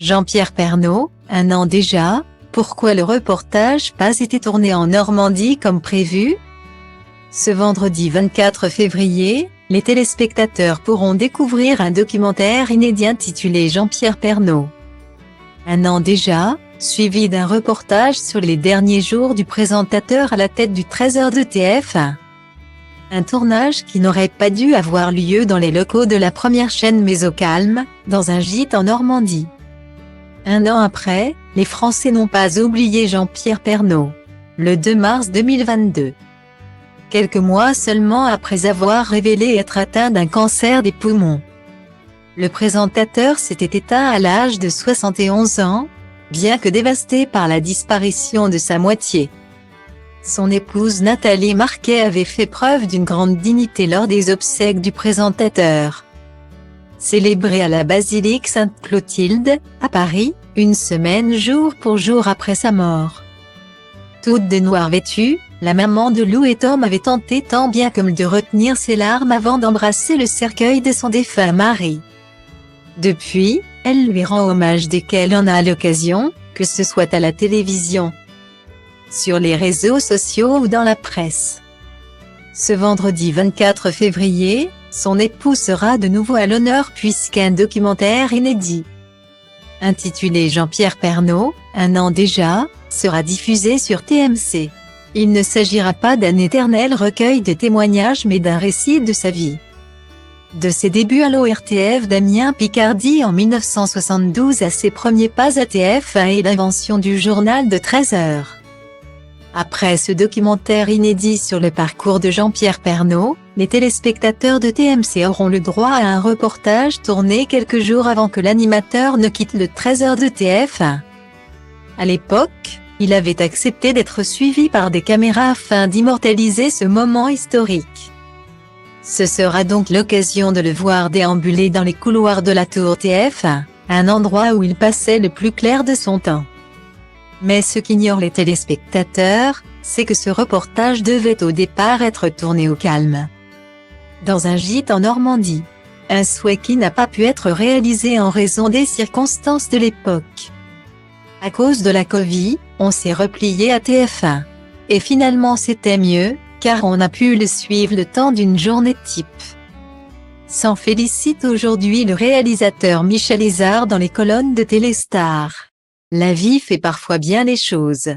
Jean-Pierre Pernaut, 1 an déjà, pourquoi le reportage pas été tourné en Normandie comme prévu? Ce vendredi 24 février, les téléspectateurs pourront découvrir un documentaire inédit intitulé Jean-Pierre Pernaut. 1 an déjà, suivi d'un reportage sur les derniers jours du présentateur à la tête du Trésor de TF1. Un tournage qui n'aurait pas dû avoir lieu dans les locaux de la première chaîne mais au calme, dans un gîte en Normandie. 1 an après, les Français n'ont pas oublié Jean-Pierre Pernaut. Le 2 mars 2022. Quelques mois seulement après avoir révélé être atteint d'un cancer des poumons. Le présentateur s'était éteint à l'âge de 71 ans, bien que dévasté par la disparition de sa moitié. Son épouse Nathalie Marquet avait fait preuve d'une grande dignité lors des obsèques du présentateur. Célébré à la basilique Sainte-Clotilde, à Paris, une semaine jour pour jour après sa mort. Toute de noir vêtue, la maman de Lou et Tom avait tenté tant bien que mal de retenir ses larmes avant d'embrasser le cercueil de son défunt mari. Depuis, elle lui rend hommage dès qu'elle en a l'occasion, que ce soit à la télévision, sur les réseaux sociaux ou dans la presse. Ce vendredi 24 février, son époux sera de nouveau à l'honneur puisqu'un documentaire inédit, intitulé Jean-Pierre Pernaut, 1 an déjà, sera diffusé sur TMC. Il ne s'agira pas d'un éternel recueil de témoignages mais d'un récit de sa vie. De ses débuts à l'ORTF d'Amiens Picardie en 1972 à ses premiers pas à TF1 et l'invention du journal de 13h. Après ce documentaire inédit sur le parcours de Jean-Pierre Pernaut, les téléspectateurs de TMC auront le droit à un reportage tourné quelques jours avant que l'animateur ne quitte le 13h de TF1. À l'époque, il avait accepté d'être suivi par des caméras afin d'immortaliser ce moment historique. Ce sera donc l'occasion de le voir déambuler dans les couloirs de la tour TF1, un endroit où il passait le plus clair de son temps. Mais ce qu'ignorent les téléspectateurs, c'est que ce reportage devait au départ être tourné au calme, dans un gîte en Normandie. Un souhait qui n'a pas pu être réalisé en raison des circonstances de l'époque. À cause de la Covid, on s'est replié à TF1. Et finalement c'était mieux, car on a pu le suivre le temps d'une journée type. S'en félicite aujourd'hui le réalisateur Michel Izard dans les colonnes de Téléstar. La vie fait parfois bien les choses.